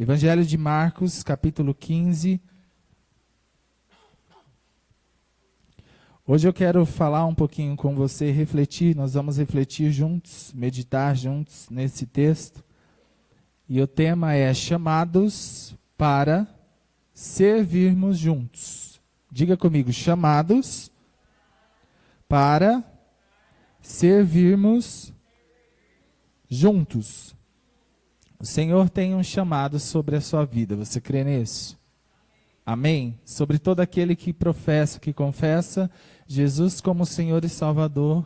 Evangelho de Marcos, capítulo 15. Hoje eu quero falar um pouquinho com você, refletir, nós vamos refletir juntos, meditar juntos nesse texto. E o tema é chamados para servirmos juntos. Diga comigo, chamados para servirmos juntos. O Senhor tem um chamado sobre a sua vida, você crê nisso? Amém? Sobre todo aquele que professa, que confessa Jesus como Senhor e Salvador,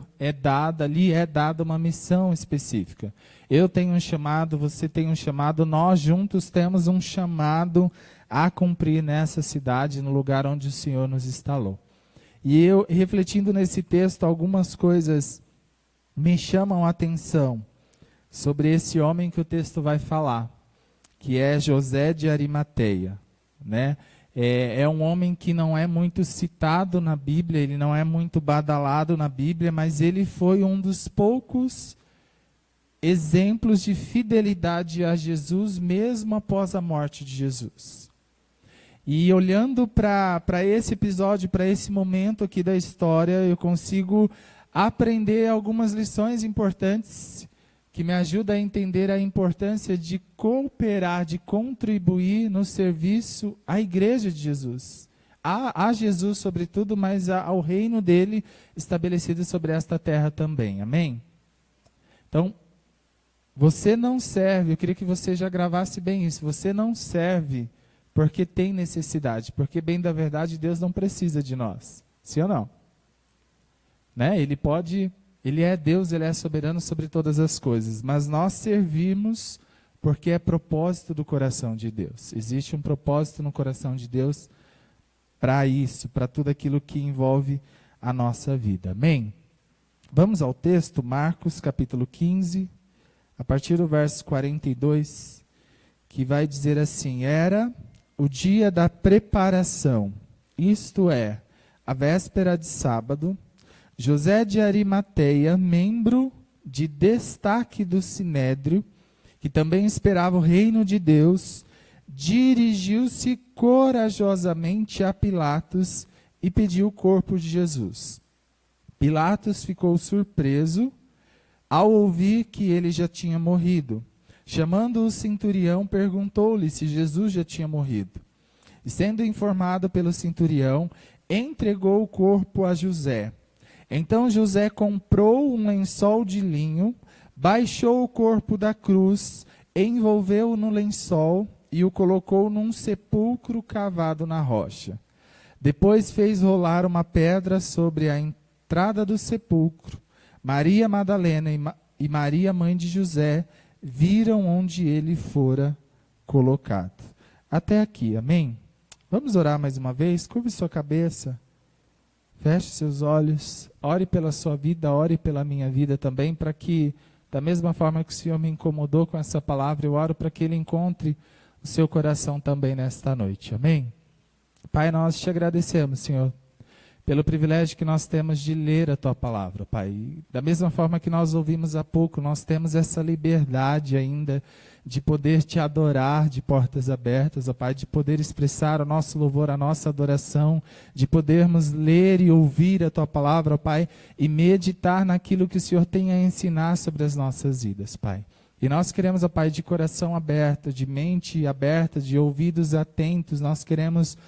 lhe é dada uma missão específica. Eu tenho um chamado, você tem um chamado, nós juntos temos um chamado a cumprir nessa cidade, no lugar onde o Senhor nos instalou. E eu, refletindo nesse texto, algumas coisas me chamam a atenção sobre esse homem que o texto vai falar, que é José de Arimateia, né? É um homem que não é muito citado na Bíblia, ele não é muito badalado na Bíblia, mas ele foi um dos poucos exemplos de fidelidade a Jesus, mesmo após a morte de Jesus. E olhando para esse episódio, para esse momento aqui da história, eu consigo aprender algumas lições importantes que me ajudam a entender a importância de cooperar, de contribuir no serviço à igreja de Jesus. A Jesus, sobretudo, mas ao reino dele estabelecido sobre esta terra também. Amém? Então, você não serve, eu queria que você já gravasse bem isso, você não serve porque tem necessidade, porque bem da verdade Deus não precisa de nós. Sim ou não? Né? Ele é Deus, Ele é soberano sobre todas as coisas, mas nós servimos porque é propósito do coração de Deus. Existe um propósito no coração de Deus para isso, para tudo aquilo que envolve a nossa vida. Amém? Vamos ao texto, Marcos capítulo 15, a partir do verso 42, que vai dizer assim: era o dia da preparação, isto é, a véspera de sábado. José de Arimateia, membro de destaque do Sinédrio, que também esperava o reino de Deus, dirigiu-se corajosamente a Pilatos e pediu o corpo de Jesus. Pilatos ficou surpreso ao ouvir que ele já tinha morrido. Chamando o centurião, perguntou-lhe se Jesus já tinha morrido. E sendo informado pelo centurião, entregou o corpo a José. Então José comprou um lençol de linho, baixou o corpo da cruz, envolveu-o no lençol e o colocou num sepulcro cavado na rocha. Depois fez rolar uma pedra sobre a entrada do sepulcro. Maria Madalena e Maria, mãe de José, viram onde ele fora colocado. Até aqui, amém? Vamos orar mais uma vez? Curve sua cabeça. Feche seus olhos, ore pela sua vida, ore pela minha vida também, para que, da mesma forma que o Senhor me incomodou com essa palavra, eu oro para que Ele encontre o seu coração também nesta noite. Amém? Pai, nós te agradecemos, Senhor, pelo privilégio que nós temos de ler a Tua palavra, Pai. Da mesma forma que nós ouvimos há pouco, nós temos essa liberdade ainda de poder Te adorar de portas abertas, ó Pai, de poder expressar o nosso louvor, a nossa adoração, de podermos ler e ouvir a Tua palavra, ó Pai, e meditar naquilo que o Senhor tem a ensinar sobre as nossas vidas, Pai. E nós queremos, ó Pai, de coração aberto, de mente aberta, de ouvidos atentos, nós queremos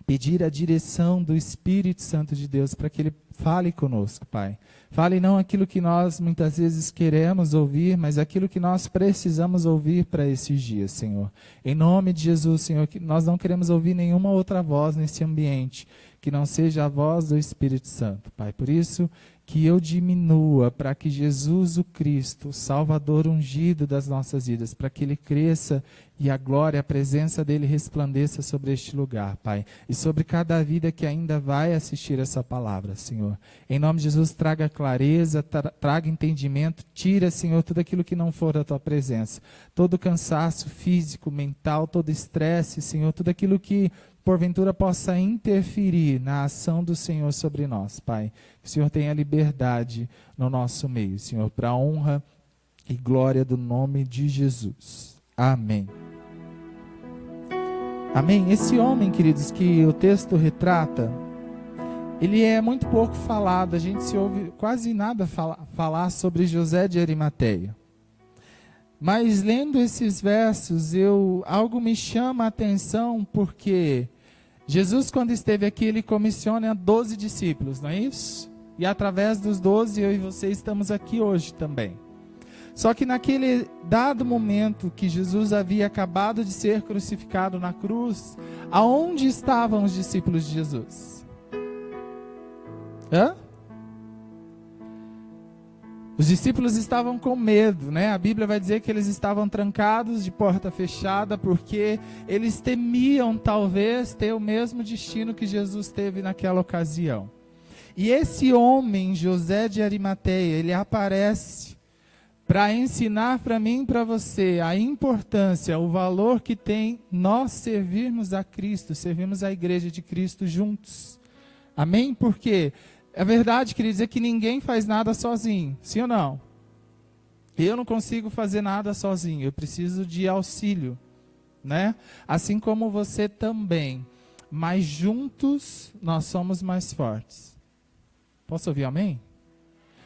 pedir a direção do Espírito Santo de Deus para que Ele fale conosco, Pai. Fale não aquilo que nós muitas vezes queremos ouvir, mas aquilo que nós precisamos ouvir para esses dias, Senhor. Em nome de Jesus, Senhor, que nós não queremos ouvir nenhuma outra voz nesse ambiente, que não seja a voz do Espírito Santo, Pai. Por isso, que eu diminua para que Jesus o Cristo, o Salvador ungido das nossas vidas, para que Ele cresça e a glória, a presença dEle resplandeça sobre este lugar, Pai. E sobre cada vida que ainda vai assistir essa palavra, Senhor. Em nome de Jesus, traga clareza, traga entendimento, tira, Senhor, tudo aquilo que não for da Tua presença. Todo cansaço físico, mental, todo estresse, Senhor, tudo aquilo que porventura possa interferir na ação do Senhor sobre nós, Pai. Que o Senhor tenha liberdade no nosso meio, Senhor, para a honra e glória do nome de Jesus. Amém. Amém? Esse homem, queridos, que o texto retrata, ele é muito pouco falado, a gente se ouve quase nada falar sobre José de Arimateia. Mas lendo esses versos, algo me chama a atenção, porque Jesus, quando esteve aqui, ele comissiona 12 discípulos, não é isso? E através dos 12, eu e você estamos aqui hoje também. Só que naquele dado momento que Jesus havia acabado de ser crucificado na cruz, aonde estavam os discípulos de Jesus? Os discípulos estavam com medo, né? A Bíblia vai dizer que eles estavam trancados de porta fechada, porque eles temiam talvez ter o mesmo destino que Jesus teve naquela ocasião. E esse homem, José de Arimateia, ele aparece para ensinar para mim e para você a importância, o valor que tem nós servirmos a Cristo, servirmos a igreja de Cristo juntos. Amém? Porque é verdade, queria dizer que ninguém faz nada sozinho, sim ou não? Eu não consigo fazer nada sozinho, eu preciso de auxílio, né? Assim como você também, mas juntos nós somos mais fortes. Posso ouvir amém?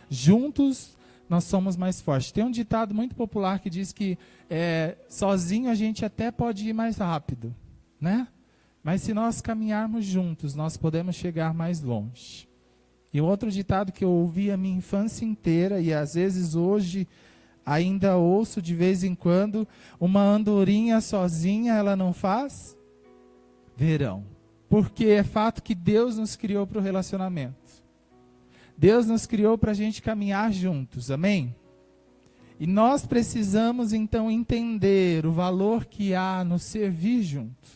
Juntos nós somos mais fortes. Tem um ditado muito popular que diz que sozinho a gente até pode ir mais rápido, né? Mas se nós caminharmos juntos, nós podemos chegar mais longe. E outro ditado que eu ouvi a minha infância inteira, e às vezes hoje ainda ouço de vez em quando, uma andorinha sozinha ela não faz verão. Porque é fato que Deus nos criou para o relacionamento. Deus nos criou para a gente caminhar juntos, amém? E nós precisamos então entender o valor que há no servir junto,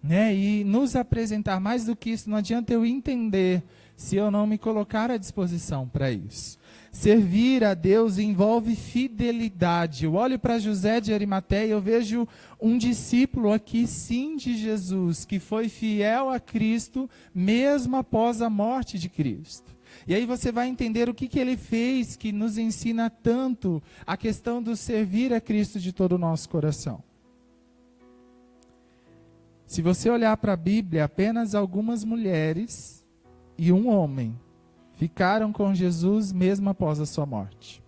né? E nos apresentar. Mais do que isso, não adianta eu entender se eu não me colocar à disposição para isso. Servir a Deus envolve fidelidade. Eu olho para José de Arimateia e eu vejo um discípulo aqui, sim, de Jesus, que foi fiel a Cristo, mesmo após a morte de Cristo. E aí você vai entender o que ele fez, que nos ensina tanto a questão do servir a Cristo de todo o nosso coração. Se você olhar para a Bíblia, apenas algumas mulheres e um homem ficaram com Jesus mesmo após a sua morte.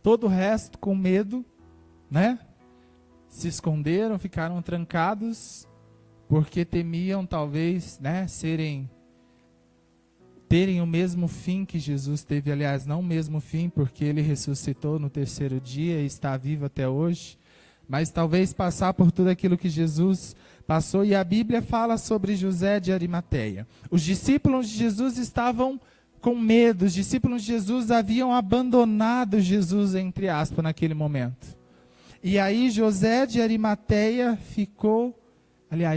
Todo o resto com medo, né? Se esconderam, ficaram trancados, porque temiam talvez, né, terem o mesmo fim que Jesus teve. Aliás, não o mesmo fim, porque ele ressuscitou no terceiro dia e está vivo até hoje, mas talvez passar por tudo aquilo que Jesus passou. E a Bíblia fala sobre José de Arimateia. Os discípulos de Jesus estavam com medo, os discípulos de Jesus haviam abandonado Jesus, entre aspas, naquele momento. E aí José de Arimateia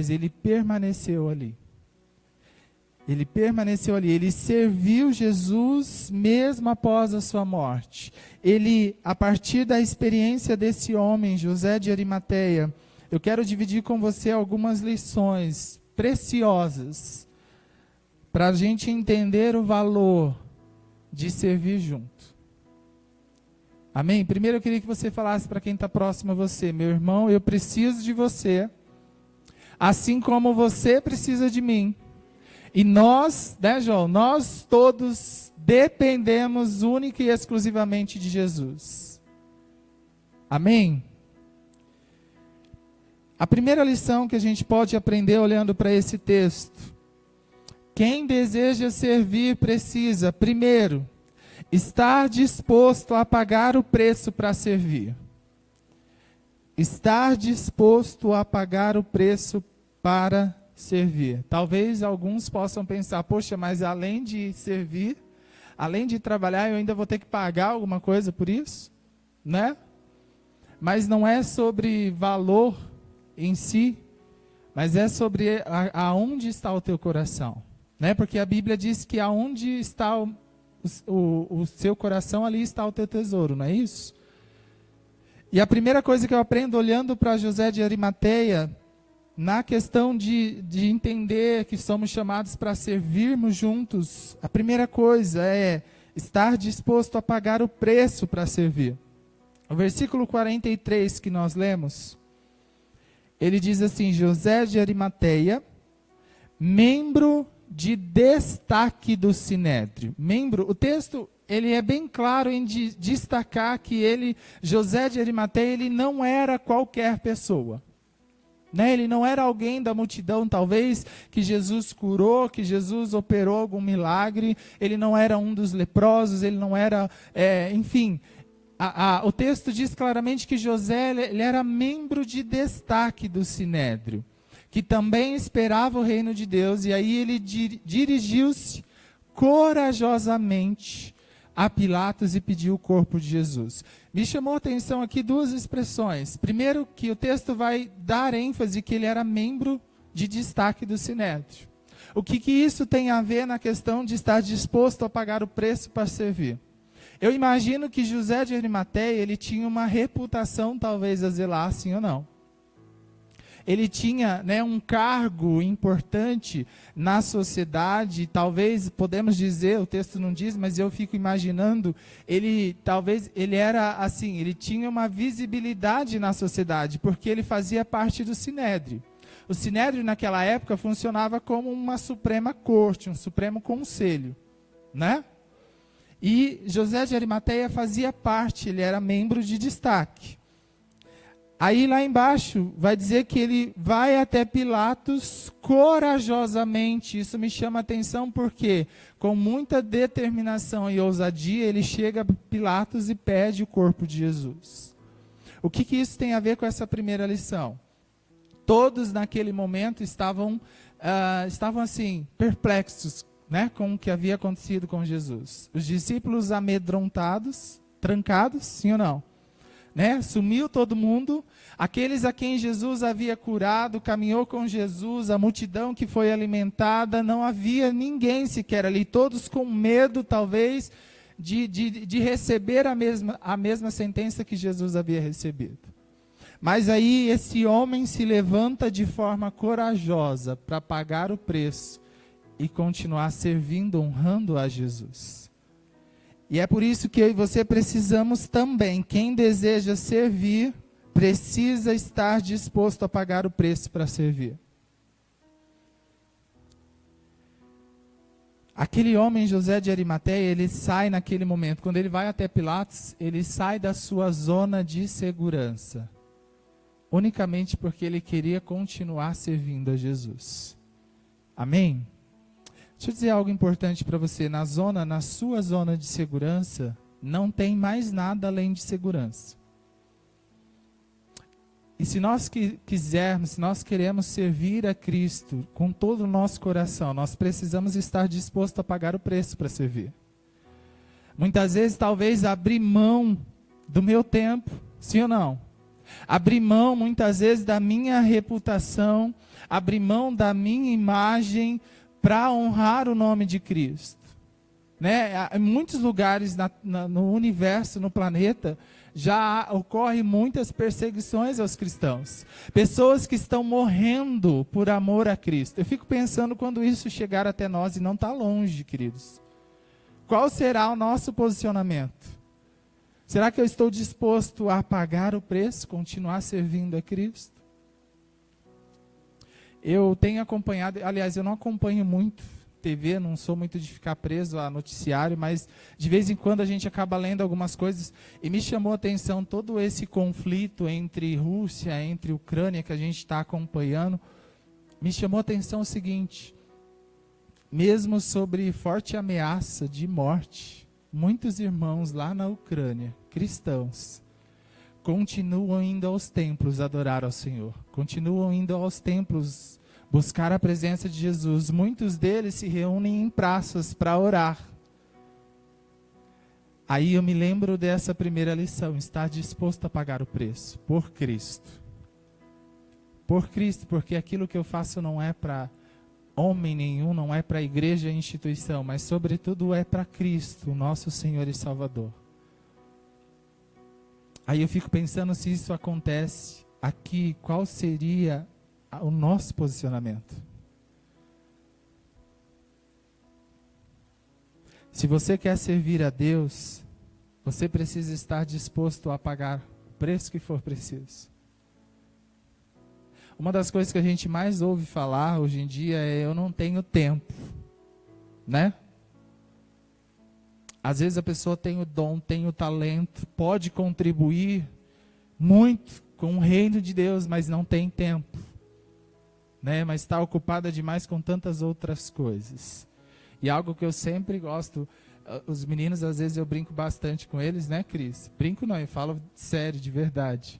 ele permaneceu ali. Ele permaneceu ali, ele serviu Jesus mesmo após a sua morte. Ele, a partir da experiência desse homem, José de Arimateia, eu quero dividir com você algumas lições preciosas para a gente entender o valor de servir junto. Amém? Primeiro eu queria que você falasse para quem está próximo a você: meu irmão, eu preciso de você, assim como você precisa de mim. E nós, né, João, nós todos dependemos única e exclusivamente de Jesus. Amém? A primeira lição que a gente pode aprender olhando para esse texto: quem deseja servir precisa, primeiro, estar disposto a pagar o preço para servir. Estar disposto a pagar o preço para servir. Talvez alguns possam pensar: poxa, mas além de servir, além de trabalhar, eu ainda vou ter que pagar alguma coisa por isso, né? Mas não é sobre valor em si, mas é sobre aonde está o teu coração, né? Porque a Bíblia diz que aonde está o seu coração, ali está o teu tesouro, não é isso? E a primeira coisa que eu aprendo olhando para José de Arimateia, na questão de entender que somos chamados para servirmos juntos, a primeira coisa é estar disposto a pagar o preço para servir. O versículo 43 que nós lemos: Ele diz assim: José de Arimateia, membro de destaque do Sinédrio. Membro, o texto ele é bem claro em destacar que José de Arimateia, ele não era qualquer pessoa. Né? Ele não era alguém da multidão, talvez, que Jesus curou, que Jesus operou algum milagre. Ele não era um dos leprosos, ele não era, enfim. O texto diz claramente que José ele era membro de destaque do Sinédrio, que também esperava o reino de Deus, e aí ele dirigiu-se corajosamente a Pilatos e pediu o corpo de Jesus. Me chamou a atenção aqui duas expressões. Primeiro, que o texto vai dar ênfase que ele era membro de destaque do Sinédrio. O que isso tem a ver na questão de estar disposto a pagar o preço para servir? Eu imagino que José de Arimateia, ele tinha uma reputação talvez a zelar, sim ou não. Ele tinha, né, um cargo importante na sociedade, talvez, podemos dizer, o texto não diz, mas eu fico imaginando, talvez ele era assim, ele tinha uma visibilidade na sociedade, porque ele fazia parte do Sinédrio. O Sinédrio naquela época funcionava como uma suprema corte, um supremo conselho, né? E José de Arimateia fazia parte, ele era membro de destaque. Aí lá embaixo vai dizer que ele vai até Pilatos corajosamente. Isso me chama a atenção porque, com muita determinação e ousadia, ele chega a Pilatos e pede o corpo de Jesus. O que isso tem a ver com essa primeira lição? Todos naquele momento estavam assim, perplexos, né, com o que havia acontecido com Jesus. Os discípulos amedrontados, trancados, sim ou não? Né? Sumiu todo mundo, aqueles a quem Jesus havia curado, caminhou com Jesus, a multidão que foi alimentada, não havia ninguém sequer ali, todos com medo talvez de receber a mesma sentença que Jesus havia recebido. Mas aí esse homem se levanta de forma corajosa para pagar o preço e continuar servindo, honrando a Jesus. E é por isso que eu e você precisamos também, quem deseja servir, precisa estar disposto a pagar o preço para servir. Aquele homem, José de Arimateia, ele sai naquele momento, quando ele vai até Pilatos, ele sai da sua zona de segurança, unicamente porque ele queria continuar servindo a Jesus. Amém? Deixa eu dizer algo importante para você. Na sua zona de segurança, não tem mais nada além de segurança. E se nós quisermos, se nós queremos servir a Cristo com todo o nosso coração, nós precisamos estar dispostos a pagar o preço para servir. Muitas vezes, talvez, abrir mão do meu tempo, sim ou não? Abrir mão, muitas vezes, da minha reputação, abrir mão da minha imagem, para honrar o nome de Cristo. Né? Em muitos lugares no universo, no planeta, já ocorrem muitas perseguições aos cristãos. Pessoas que estão morrendo por amor a Cristo. Eu fico pensando quando isso chegar até nós, e não está longe, queridos. Qual será o nosso posicionamento? Será que eu estou disposto a pagar o preço, continuar servindo a Cristo? Eu tenho acompanhado, aliás, eu não acompanho muito TV, não sou muito de ficar preso a noticiário, mas de vez em quando a gente acaba lendo algumas coisas, e me chamou a atenção todo esse conflito entre Rússia, entre Ucrânia, que a gente está acompanhando. Me chamou a atenção o seguinte: mesmo sobre forte ameaça de morte, muitos irmãos lá na Ucrânia, cristãos, continuam indo aos templos adorar ao Senhor, continuam indo aos templos buscar a presença de Jesus. Muitos deles se reúnem em praças para orar. Aí eu me lembro dessa primeira lição: estar disposto a pagar o preço por Cristo. Por Cristo, porque aquilo que eu faço não é para homem nenhum, não é para a igreja e instituição, mas sobretudo é para Cristo, nosso Senhor e Salvador. Aí eu fico pensando, se isso acontece aqui, qual seria o nosso posicionamento? Se você quer servir a Deus, você precisa estar disposto a pagar o preço que for preciso. Uma das coisas que a gente mais ouve falar hoje em dia é: eu não tenho tempo, né? Às vezes a pessoa tem o dom, tem o talento, pode contribuir muito com o reino de Deus, mas não tem tempo, né? Mas está ocupada demais com tantas outras coisas. E algo que eu sempre gosto, os meninos, às vezes eu brinco bastante com eles, né, Cris? Brinco não, eu falo sério, de verdade.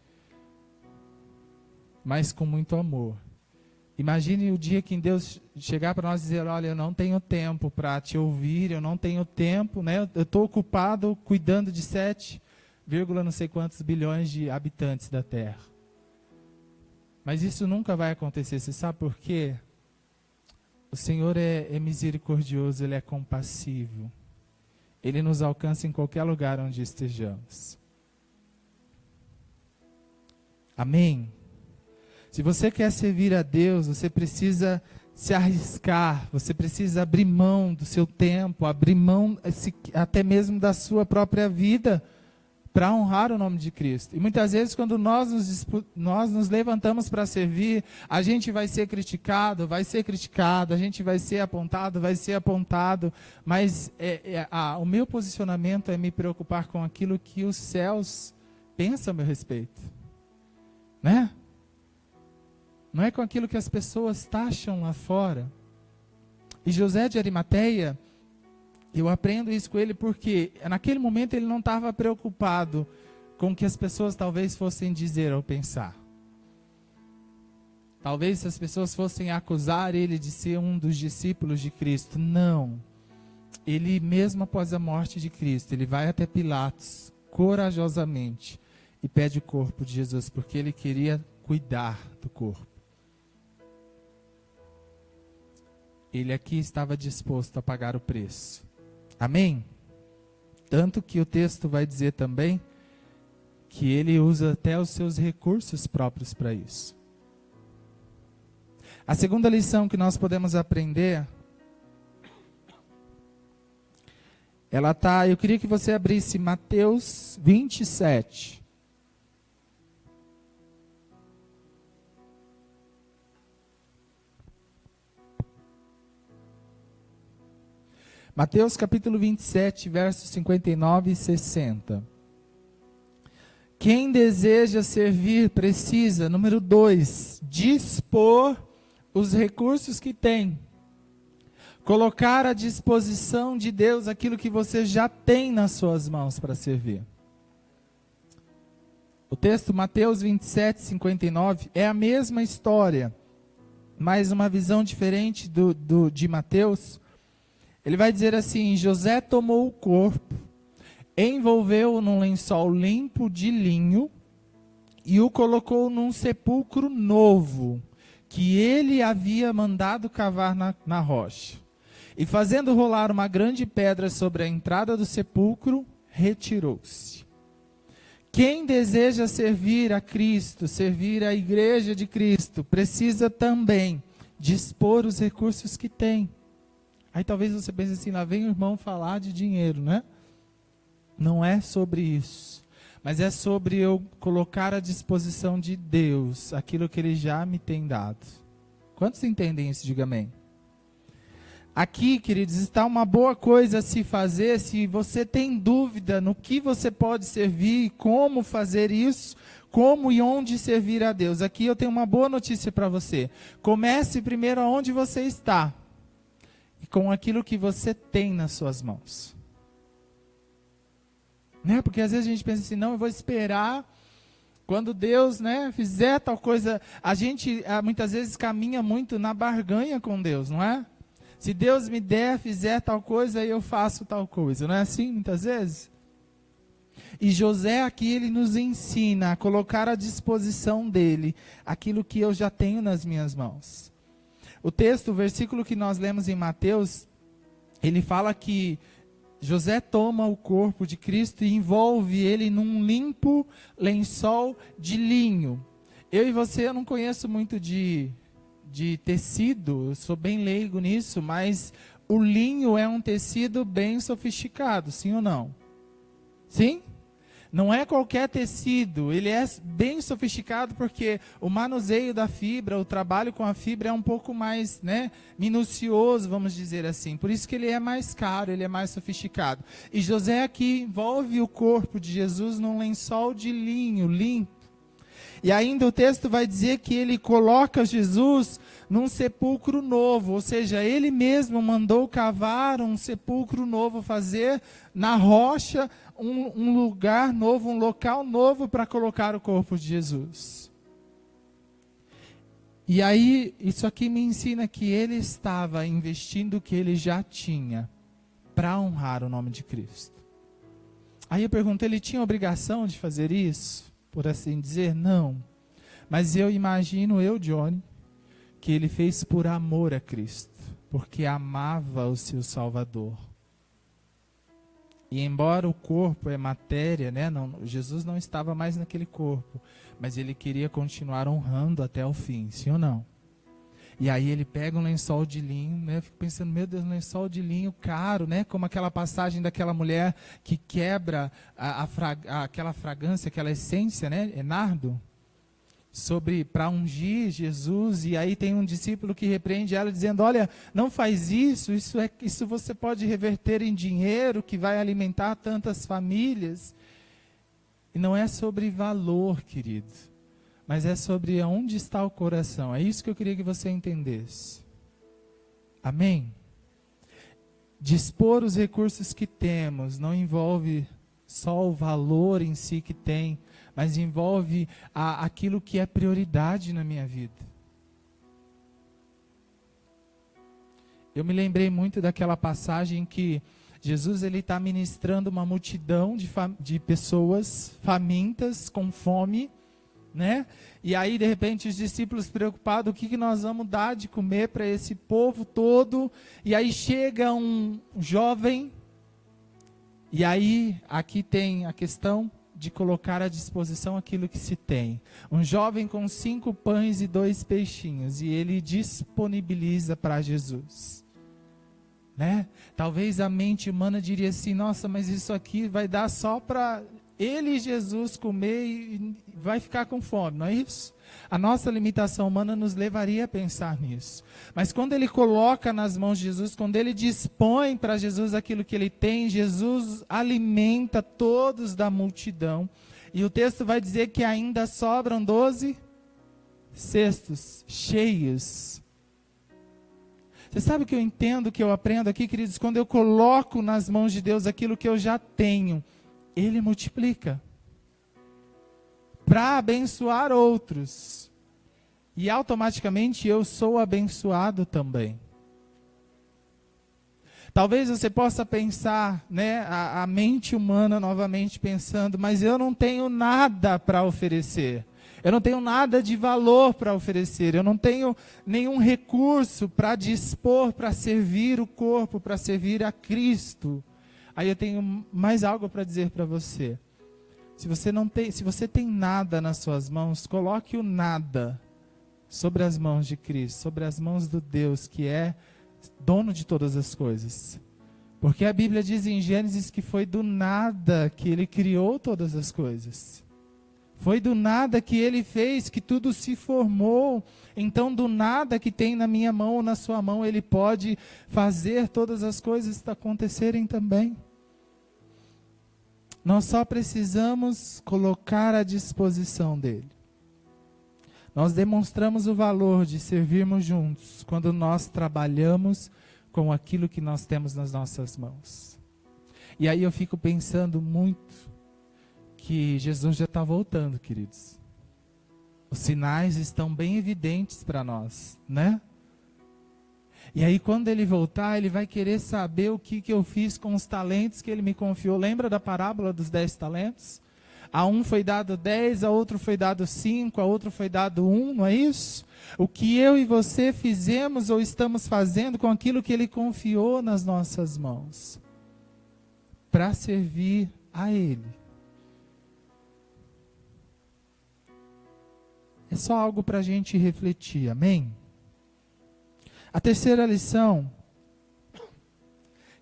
Mas com muito amor. Imagine o dia que Deus chegar para nós e dizer: olha, eu não tenho tempo para te ouvir, eu não tenho tempo, né? Eu estou ocupado cuidando de 7, não sei quantos bilhões de habitantes da Terra. Mas isso nunca vai acontecer. Você sabe por quê? O Senhor é misericordioso, Ele é compassivo. Ele nos alcança em qualquer lugar onde estejamos. Amém? Se você quer servir a Deus, você precisa se arriscar, você precisa abrir mão do seu tempo, abrir mão até mesmo da sua própria vida, para honrar o nome de Cristo. E muitas vezes, quando nós nos levantamos para servir, a gente vai ser criticado, a gente vai ser apontado, mas o meu posicionamento é me preocupar com aquilo que os céus pensam a meu respeito, né? Não é com aquilo que as pessoas taxam lá fora. E José de Arimateia, eu aprendo isso com ele porque naquele momento ele não estava preocupado com o que as pessoas talvez fossem dizer ou pensar. Talvez as pessoas fossem acusar ele de ser um dos discípulos de Cristo. Não. Ele mesmo após a morte de Cristo, ele vai até Pilatos corajosamente e pede o corpo de Jesus, porque ele queria cuidar do corpo. Ele aqui estava disposto a pagar o preço. Amém? Tanto que o texto vai dizer também que ele usa até os seus recursos próprios para isso. A segunda lição que nós podemos aprender, eu queria que você abrisse Mateus 27. Mateus capítulo 27, versos 59 e 60. Quem deseja servir precisa, número 2, dispor os recursos que tem. Colocar à disposição de Deus aquilo que você já tem nas suas mãos para servir. O texto Mateus 27, 59 é a mesma história, mas uma visão diferente de Mateus. Ele vai dizer assim: José tomou o corpo, envolveu-o num lençol limpo de linho e o colocou num sepulcro novo, que ele havia mandado cavar na rocha. E fazendo rolar uma grande pedra sobre a entrada do sepulcro, retirou-se. Quem deseja servir a Cristo, servir a igreja de Cristo, precisa também dispor os recursos que tem. Aí talvez você pense assim: lá vem o irmão falar de dinheiro, né? Não é sobre isso. Mas é sobre eu colocar à disposição de Deus aquilo que Ele já me tem dado. Quantos entendem isso? Diga amém. Aqui, queridos, está uma boa coisa a se fazer. Se você tem dúvida no que você pode servir, como fazer isso, como e onde servir a Deus. Aqui eu tenho uma boa notícia para você. Comece primeiro onde você está. E com aquilo que você tem nas suas mãos. Né? Porque às vezes a gente pensa assim: não, eu vou esperar quando Deus, né, fizer tal coisa. A gente muitas vezes caminha muito na barganha com Deus, não é? Se Deus me fizer tal coisa, eu faço tal coisa. Não é assim muitas vezes? E José aqui, ele nos ensina a colocar à disposição dele aquilo que eu já tenho nas minhas mãos. O texto, o versículo que nós lemos em Mateus, ele fala que José toma o corpo de Cristo e envolve ele num limpo lençol de linho. Eu e você, eu não conheço muito de tecido, eu sou bem leigo nisso, mas o linho é um tecido bem sofisticado, sim ou não? Sim? Não é qualquer tecido, ele é bem sofisticado porque o manuseio da fibra, o trabalho com a fibra é um pouco mais, né, minucioso, vamos dizer assim. Por isso que ele é mais caro, ele é mais sofisticado. E José aqui envolve o corpo de Jesus num lençol de linho limpo. E ainda o texto vai dizer que ele coloca Jesus num sepulcro novo, ou seja, ele mesmo mandou cavar um sepulcro novo, fazer na rocha um lugar novo, um local novo para colocar o corpo de Jesus. E aí, isso aqui me ensina que ele estava investindo o que ele já tinha para honrar o nome de Cristo. Aí eu pergunto, ele tinha obrigação de fazer isso? Por assim dizer, não. Mas eu imagino, Johnny, que ele fez por amor a Cristo, porque amava o seu Salvador. E embora o corpo é matéria, né, Jesus não estava mais naquele corpo, mas ele queria continuar honrando até o fim, sim ou não? E aí ele pega um lençol de linho, né? Eu fico pensando, meu Deus, um lençol de linho caro, né? Como aquela passagem daquela mulher que quebra aquela fragrância, aquela essência, né? É nardo, para ungir Jesus. E aí tem um discípulo que repreende ela dizendo, olha, não faz isso, isso você pode reverter em dinheiro que vai alimentar tantas famílias. E não é sobre valor, querido, mas é sobre onde está o coração. É isso que eu queria que você entendesse. Amém? Dispor os recursos que temos não envolve só o valor em si que tem, mas envolve aquilo que é prioridade na minha vida. Eu me lembrei muito daquela passagem que Jesus está ministrando uma multidão de pessoas famintas, com fome, né? E aí, de repente, os discípulos preocupados, o que nós vamos dar de comer para esse povo todo? E aí chega um jovem, e aí, aqui tem a questão de colocar à disposição aquilo que se tem. Um jovem com 5 pães e 2 peixinhos, e ele disponibiliza para Jesus. Né? Talvez a mente humana diria assim, nossa, mas isso aqui vai dar só para ele e Jesus comer e vai ficar com fome, não é isso? A nossa limitação humana nos levaria a pensar nisso. Mas quando ele coloca nas mãos de Jesus, quando ele dispõe para Jesus aquilo que ele tem, Jesus alimenta todos da multidão. E o texto vai dizer que ainda sobram 12 cestos cheios. Você sabe o que eu entendo, que eu aprendo aqui, queridos? Quando eu coloco nas mãos de Deus aquilo que eu já tenho, Ele multiplica para abençoar outros. E automaticamente eu sou abençoado também. Talvez você possa pensar, né, a mente humana novamente pensando, mas eu não tenho nada para oferecer. Eu não tenho nada de valor para oferecer. Eu não tenho nenhum recurso para dispor, para servir o corpo, para servir a Cristo. Aí eu tenho mais algo para dizer para você. Se você tem nada nas suas mãos, coloque o nada sobre as mãos de Cristo, sobre as mãos do Deus que é dono de todas as coisas. Porque a Bíblia diz em Gênesis que foi do nada que Ele criou todas as coisas. Foi do nada que Ele fez, que tudo se formou. Então, do nada que tem na minha mão ou na sua mão, Ele pode fazer todas as coisas acontecerem também. Nós só precisamos colocar à disposição dEle. Nós demonstramos o valor de servirmos juntos quando nós trabalhamos com aquilo que nós temos nas nossas mãos. E aí eu fico pensando muito que Jesus já está voltando, queridos. Os sinais estão bem evidentes para nós, né? E aí quando Ele voltar, Ele vai querer saber o que eu fiz com os talentos que Ele me confiou. Lembra da parábola dos 10 talentos? A um foi dado 10, a outro foi dado 5, a outro foi dado 1, não é isso? O que eu e você fizemos ou estamos fazendo com aquilo que Ele confiou nas nossas mãos, para servir a Ele. É só algo para a gente refletir, amém? A terceira lição: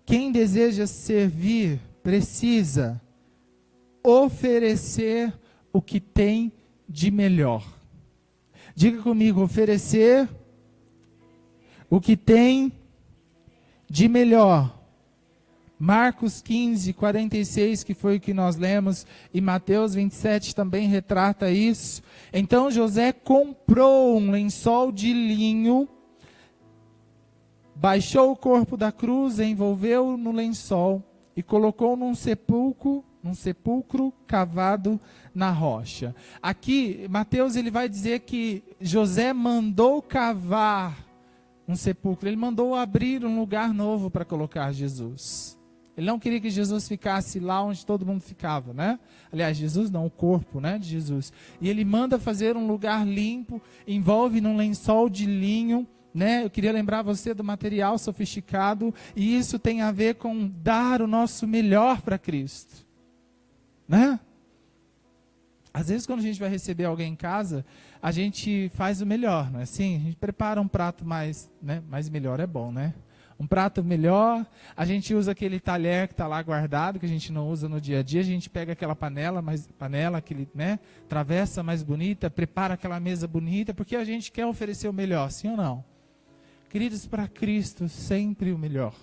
quem deseja servir precisa oferecer o que tem de melhor. Diga comigo, oferecer o que tem de melhor. Marcos 15, 46, que foi o que nós lemos, e Mateus 27 também retrata isso. Então José comprou um lençol de linho, baixou o corpo da cruz, envolveu no lençol e colocou num sepulcro cavado na rocha. Aqui, Mateus ele vai dizer que José mandou cavar um sepulcro, ele mandou abrir um lugar novo para colocar Jesus. Ele não queria que Jesus ficasse lá onde todo mundo ficava, né? Aliás, Jesus não, o corpo, né, de Jesus. E ele manda fazer um lugar limpo, envolve num lençol de linho, né? Eu queria lembrar você do material sofisticado, e isso tem a ver com dar o nosso melhor para Cristo, né? Às vezes quando a gente vai receber alguém em casa, a gente faz o melhor, não é assim? A gente prepara um prato mais, né? Mais melhor é bom, né? Um prato melhor, a gente usa aquele talher que está lá guardado, que a gente não usa no dia a dia, a gente pega aquela panela, aquele, né, travessa mais bonita, prepara aquela mesa bonita, porque a gente quer oferecer o melhor, sim ou não? Queridos, para Cristo, sempre o melhor.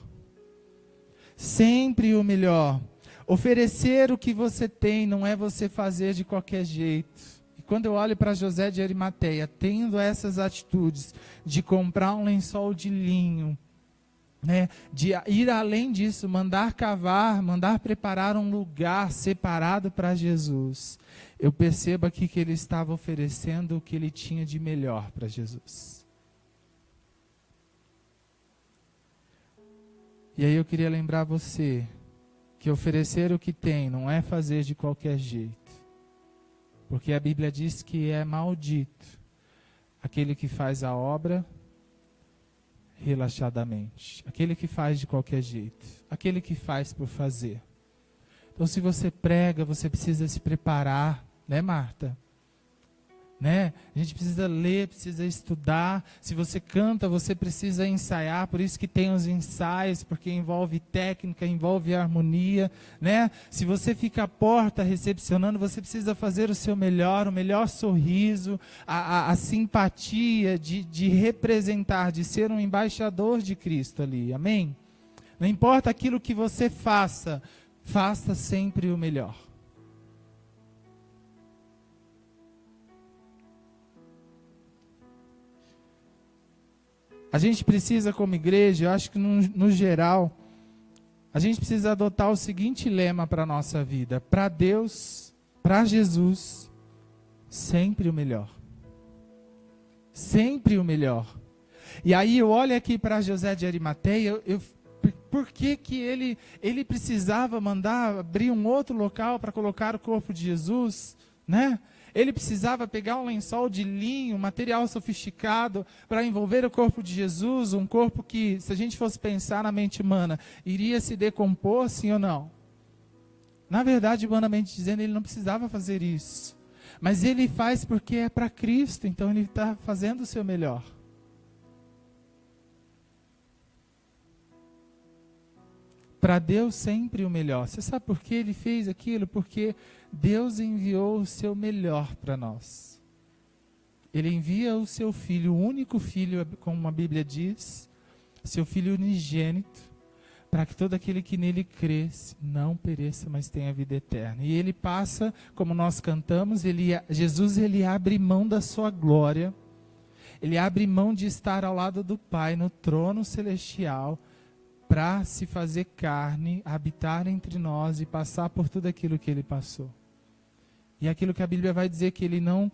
Sempre o melhor. Oferecer o que você tem não é você fazer de qualquer jeito. E quando eu olho para José de Arimateia, tendo essas atitudes de comprar um lençol de linho, né, de ir além disso, mandar cavar, mandar preparar um lugar separado para Jesus, eu percebo aqui que ele estava oferecendo o que ele tinha de melhor para Jesus. E aí eu queria lembrar você que oferecer o que tem não é fazer de qualquer jeito, porque a Bíblia diz que é maldito aquele que faz a obra relaxadamente, aquele que faz de qualquer jeito, aquele que faz por fazer. Então, se você prega, você precisa se preparar, né, Marta? Né? A gente precisa ler, precisa estudar. Se você canta, você precisa ensaiar. Por isso que tem os ensaios, porque envolve técnica, envolve harmonia, né? Se você fica à porta recepcionando, você precisa fazer o seu melhor, o melhor sorriso, a simpatia de representar, de ser um embaixador de Cristo ali. Amém? Não importa aquilo que você faça, faça sempre o melhor. A gente precisa, como igreja, eu acho que no geral, a gente precisa adotar o seguinte lema para a nossa vida: para Deus, para Jesus, sempre o melhor. Sempre o melhor. E aí eu olho aqui para José de Arimateia, por que ele precisava mandar abrir um outro local para colocar o corpo de Jesus, né? Ele precisava pegar um lençol de linho, material sofisticado, para envolver o corpo de Jesus, um corpo que, se a gente fosse pensar na mente humana, iria se decompor, sim ou não? Na verdade, humanamente dizendo, ele não precisava fazer isso. Mas ele faz porque é para Cristo, então ele está fazendo o seu melhor. Para Deus sempre o melhor. Você sabe por que ele fez aquilo? Porque Deus enviou o seu melhor para nós. Ele envia o seu filho, o único filho, como a Bíblia diz, seu filho unigênito, para que todo aquele que nele cresce não pereça, mas tenha vida eterna. E ele passa, como nós cantamos, Jesus ele abre mão da sua glória, ele abre mão de estar ao lado do Pai no trono celestial, para se fazer carne, habitar entre nós e passar por tudo aquilo que ele passou. E aquilo que a Bíblia vai dizer que ele não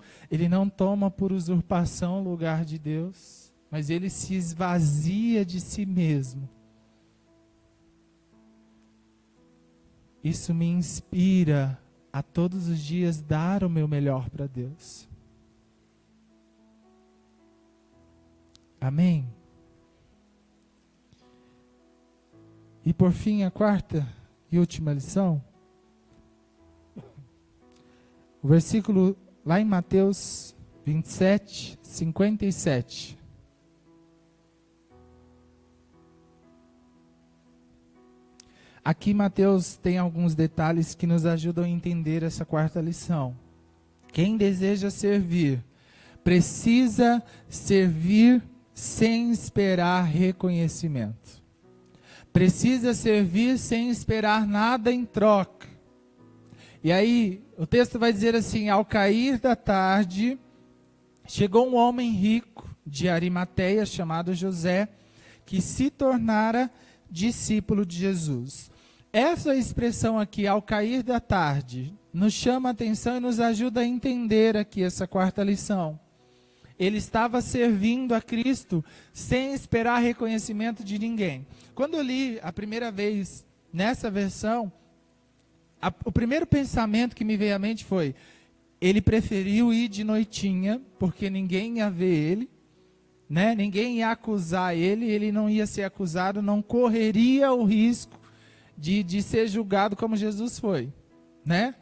toma por usurpação o lugar de Deus, mas ele se esvazia de si mesmo. Isso me inspira a todos os dias dar o meu melhor para Deus. Amém? E por fim, a quarta e última lição. O versículo lá em Mateus 27, 57. Aqui Mateus tem alguns detalhes que nos ajudam a entender essa quarta lição. Quem deseja servir, precisa servir sem esperar reconhecimento. Precisa servir sem esperar nada em troca. E aí, o texto vai dizer assim: ao cair da tarde, chegou um homem rico de Arimateia, chamado José, que se tornara discípulo de Jesus. Essa expressão aqui, ao cair da tarde, nos chama a atenção e nos ajuda a entender aqui essa quarta lição. Ele estava servindo a Cristo sem esperar reconhecimento de ninguém. Quando eu li a primeira vez nessa versão, o primeiro pensamento que me veio à mente foi: ele preferiu ir de noitinha, porque ninguém ia ver ele, né? Ninguém ia acusar ele, ele não ia ser acusado, não correria o risco de ser julgado como Jesus foi, né?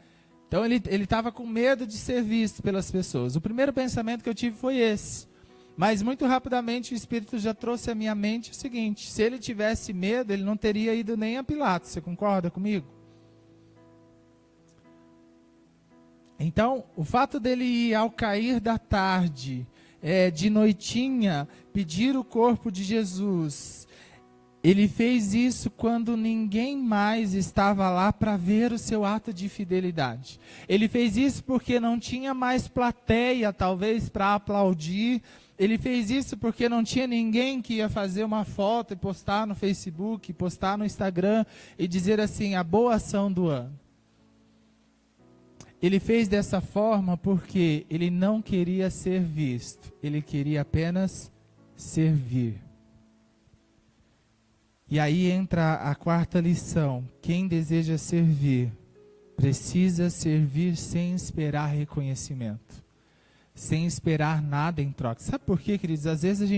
Então ele estava com medo de ser visto pelas pessoas. O primeiro pensamento que eu tive foi esse. Mas muito rapidamente o Espírito já trouxe à minha mente o seguinte: se ele tivesse medo, ele não teria ido nem a Pilatos. Você concorda comigo? Então, o fato dele ir ao cair da tarde, de noitinha, pedir o corpo de Jesus, ele fez isso quando ninguém mais estava lá para ver o seu ato de fidelidade. Ele fez isso porque não tinha mais plateia, talvez, para aplaudir. Ele fez isso porque não tinha ninguém que ia fazer uma foto e postar no Facebook, postar no Instagram e dizer assim: a boa ação do ano. Ele fez dessa forma porque ele não queria ser visto, ele queria apenas servir. E aí entra a quarta lição: quem deseja servir, precisa servir sem esperar reconhecimento, sem esperar nada em troca. Sabe por quê, queridos? Às vezes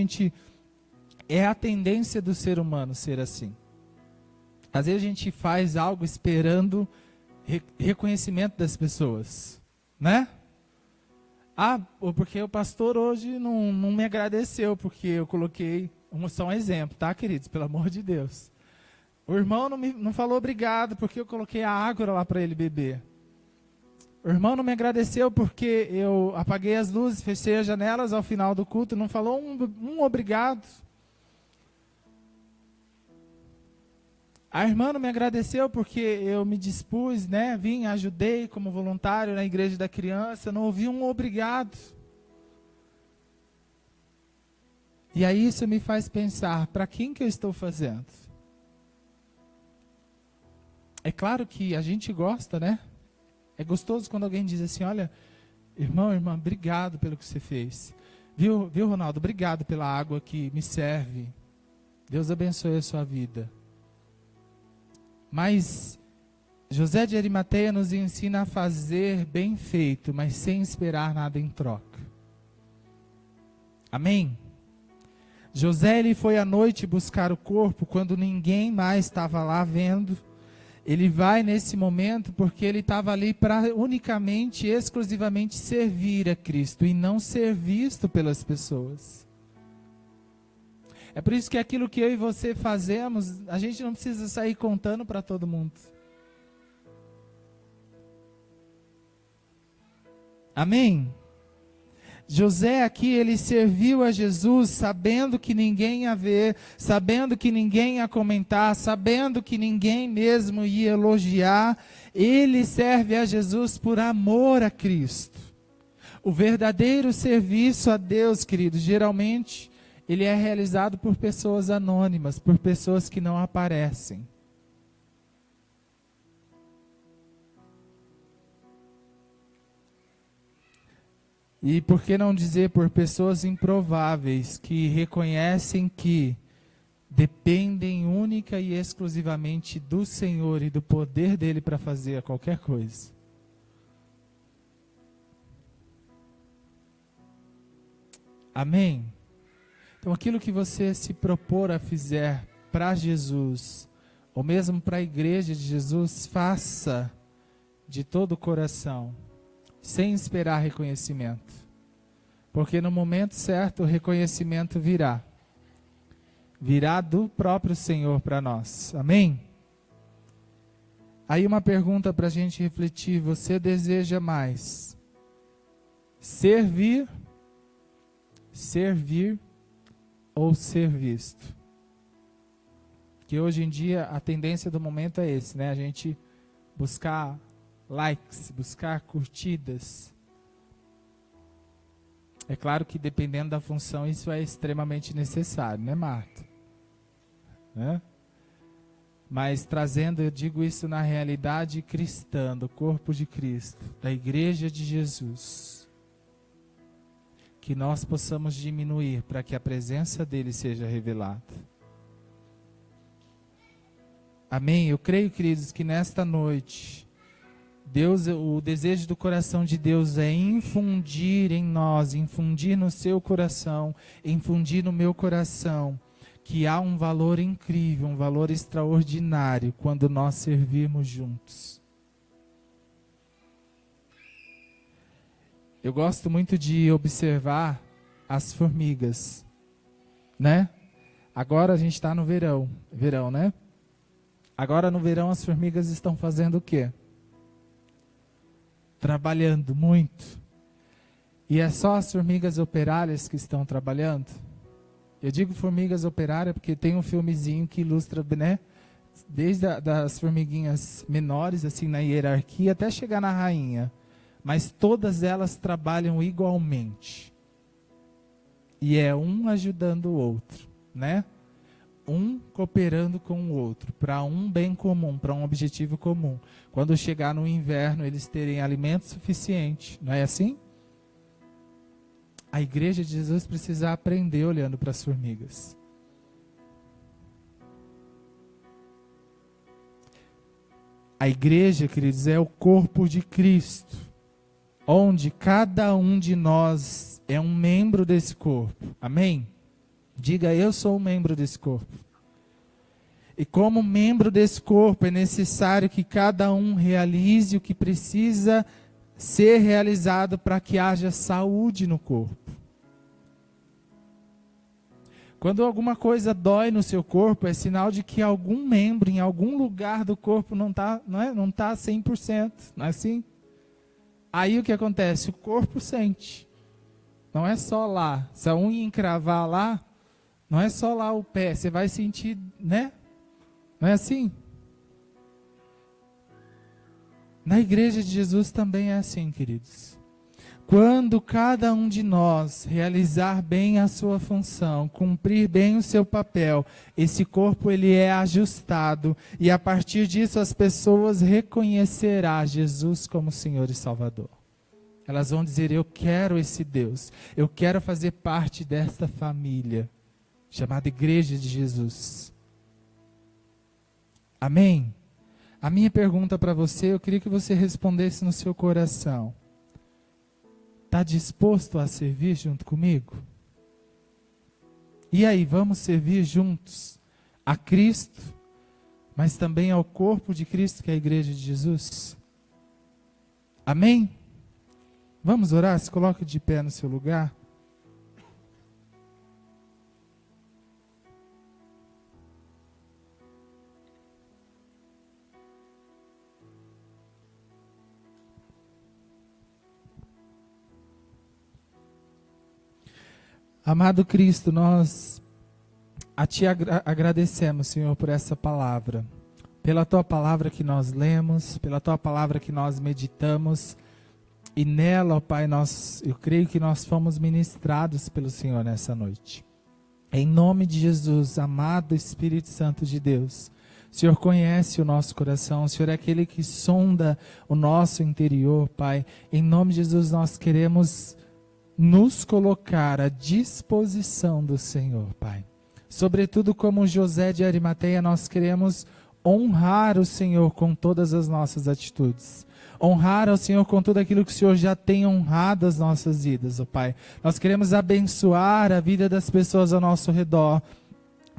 é a tendência do ser humano ser assim. Às vezes a gente faz algo esperando reconhecimento das pessoas, né? Porque o pastor hoje não me agradeceu, porque eu coloquei, só um exemplo, tá, queridos? Pelo amor de Deus. O irmão não falou obrigado, porque eu coloquei a água lá para ele beber. O irmão não me agradeceu, porque eu apaguei as luzes, fechei as janelas ao final do culto, não falou um obrigado. A irmã não me agradeceu porque eu me dispus, né? Vim, ajudei como voluntário na igreja da criança, não ouvi um obrigado. E aí isso me faz pensar: para quem que eu estou fazendo? É claro que a gente gosta, né? É gostoso quando alguém diz assim: olha, irmão, irmã, obrigado pelo que você fez. Viu, Ronaldo? Obrigado pela água que me serve. Deus abençoe a sua vida. Mas José de Arimateia nos ensina a fazer bem feito, mas sem esperar nada em troca. Amém? José, ele foi à noite buscar o corpo quando ninguém mais estava lá vendo. Ele vai nesse momento porque ele estava ali para unicamente, exclusivamente servir a Cristo e não ser visto pelas pessoas. É por isso que aquilo que eu e você fazemos, a gente não precisa sair contando para todo mundo. Amém? José aqui, ele serviu a Jesus sabendo que ninguém ia ver, sabendo que ninguém ia comentar, sabendo que ninguém mesmo ia elogiar. Ele serve a Jesus por amor a Cristo. O verdadeiro serviço a Deus, queridos, geralmente ele é realizado por pessoas anônimas, por pessoas que não aparecem. E por que não dizer por pessoas improváveis, que reconhecem que dependem única e exclusivamente do Senhor e do poder dele para fazer qualquer coisa. Amém? Então, aquilo que você se propor a fizer para Jesus, ou mesmo para a igreja de Jesus, faça de todo o coração, sem esperar reconhecimento. Porque no momento certo o reconhecimento virá. Virá do próprio Senhor para nós. Amém? Aí uma pergunta para a gente refletir: você deseja mais servir ou ser visto? Que hoje em dia a tendência do momento é esse, né? A gente buscar likes, buscar curtidas. É claro que dependendo da função isso é extremamente necessário, né, Marta? Né? Mas trazendo, eu digo isso na realidade cristã, do corpo de Cristo, da igreja de Jesus. Que nós possamos diminuir para que a presença dele seja revelada. Amém? Eu creio, queridos, que nesta noite, Deus, o desejo do coração de Deus é infundir em nós, infundir no seu coração, infundir no meu coração, que há um valor incrível, um valor extraordinário quando nós servirmos juntos. Eu gosto muito de observar as formigas, né? Agora a gente está no verão, né? Agora no verão as formigas estão fazendo o quê? Trabalhando muito. E é só as formigas operárias que estão trabalhando? Eu digo formigas operárias porque tem um filmezinho que ilustra, né? Desde das formiguinhas menores, assim, na hierarquia, até chegar na rainha. Mas todas elas trabalham igualmente. E é um ajudando o outro, né? Um cooperando com o outro, para um bem comum, para um objetivo comum. Quando chegar no inverno, eles terem alimento suficiente, não é assim? A igreja de Jesus precisa aprender olhando para as formigas. A igreja, queridos, é o corpo de Cristo, onde cada um de nós é um membro desse corpo. Amém? Diga, eu sou um membro desse corpo. E como membro desse corpo, é necessário que cada um realize o que precisa ser realizado para que haja saúde no corpo. Quando alguma coisa dói no seu corpo, é sinal de que algum membro, em algum lugar do corpo, não está 100%. Não é assim? Aí o que acontece? O corpo sente. Não é só lá. Se a unha encravar lá, não é só lá o pé, você vai sentir, né? Não é assim? Na igreja de Jesus também é assim, queridos. Quando cada um de nós realizar bem a sua função, cumprir bem o seu papel, esse corpo ele é ajustado e a partir disso as pessoas reconhecerão Jesus como Senhor e Salvador. Elas vão dizer, eu quero esse Deus, eu quero fazer parte desta família chamada Igreja de Jesus. Amém? A minha pergunta para você, eu queria que você respondesse no seu coração. Está disposto a servir junto comigo? E aí, vamos servir juntos a Cristo, mas também ao corpo de Cristo, que é a Igreja de Jesus? Amém? Vamos orar? Se coloque de pé no seu lugar. Amado Cristo, nós a Ti agradecemos, Senhor, por essa palavra. Pela Tua palavra que nós lemos, pela Tua palavra que nós meditamos. E nela, ó Pai, eu creio que nós fomos ministrados pelo Senhor nessa noite. Em nome de Jesus, amado Espírito Santo de Deus, o Senhor conhece o nosso coração, o Senhor é aquele que sonda o nosso interior, Pai. Em nome de Jesus, nós queremos nos colocar à disposição do Senhor, Pai. Sobretudo como José de Arimateia, nós queremos honrar o Senhor com todas as nossas atitudes. Honrar ao Senhor com tudo aquilo que o Senhor já tem honrado as nossas vidas, ó Pai. Nós queremos abençoar a vida das pessoas ao nosso redor,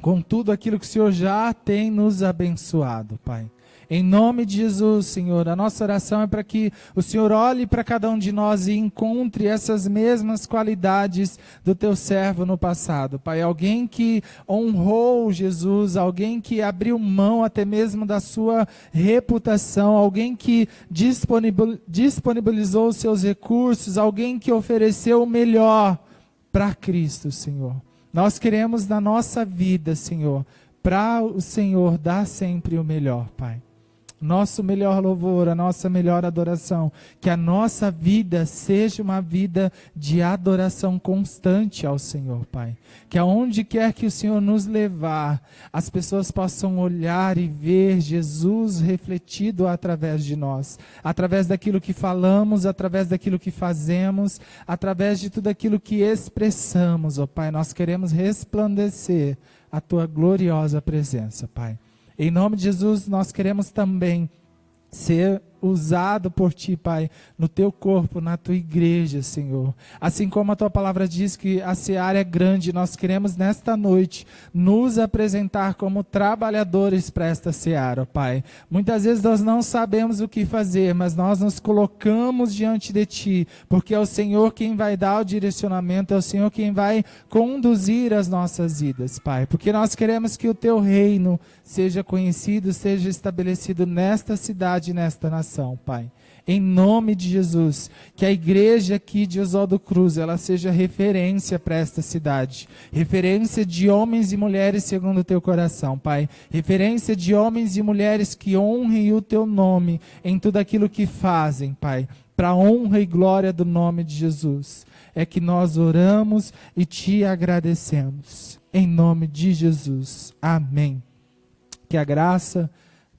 com tudo aquilo que o Senhor já tem nos abençoado, Pai. Em nome de Jesus, Senhor, a nossa oração é para que o Senhor olhe para cada um de nós e encontre essas mesmas qualidades do teu servo no passado. Pai, alguém que honrou Jesus, alguém que abriu mão até mesmo da sua reputação, alguém que disponibilizou os seus recursos, alguém que ofereceu o melhor para Cristo, Senhor. Nós queremos na nossa vida, Senhor, para o Senhor dar sempre o melhor, Pai. Nosso melhor louvor, a nossa melhor adoração, que a nossa vida seja uma vida de adoração constante ao Senhor, Pai. Que aonde quer que o Senhor nos levar, as pessoas possam olhar e ver Jesus refletido através de nós, através daquilo que falamos, através daquilo que fazemos, através de tudo aquilo que expressamos, ó Pai. Nós queremos resplandecer a Tua gloriosa presença, Pai. Em nome de Jesus, nós queremos também ser usado por Ti, Pai, no Teu corpo, na Tua igreja, Senhor. Assim como a Tua palavra diz que a seara é grande, nós queremos nesta noite nos apresentar como trabalhadores para esta seara, Pai. Muitas vezes nós não sabemos o que fazer, mas nós nos colocamos diante de Ti, porque é o Senhor quem vai dar o direcionamento, é o Senhor quem vai conduzir as nossas vidas, Pai. Porque nós queremos que o Teu reino seja conhecido, seja estabelecido nesta cidade, nesta nação, Pai. Em nome de Jesus, que a igreja aqui de Oswaldo Cruz, ela seja referência para esta cidade, referência de homens e mulheres segundo o Teu coração, Pai, referência de homens e mulheres que honrem o Teu nome em tudo aquilo que fazem, Pai, para a honra e glória do nome de Jesus. É que nós oramos e Te agradecemos, em nome de Jesus, amém. Que a graça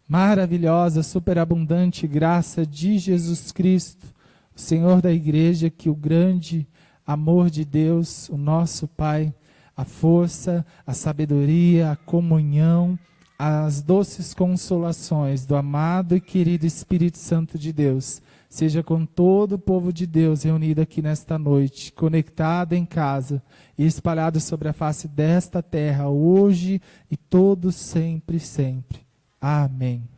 maravilhosa, superabundante graça de Jesus Cristo, o Senhor da igreja, que o grande amor de Deus, o nosso Pai, a força, a sabedoria, a comunhão, as doces consolações do amado e querido Espírito Santo de Deus, seja com todo o povo de Deus reunido aqui nesta noite, conectado em casa e espalhado sobre a face desta terra, hoje e todo sempre, sempre. Amém.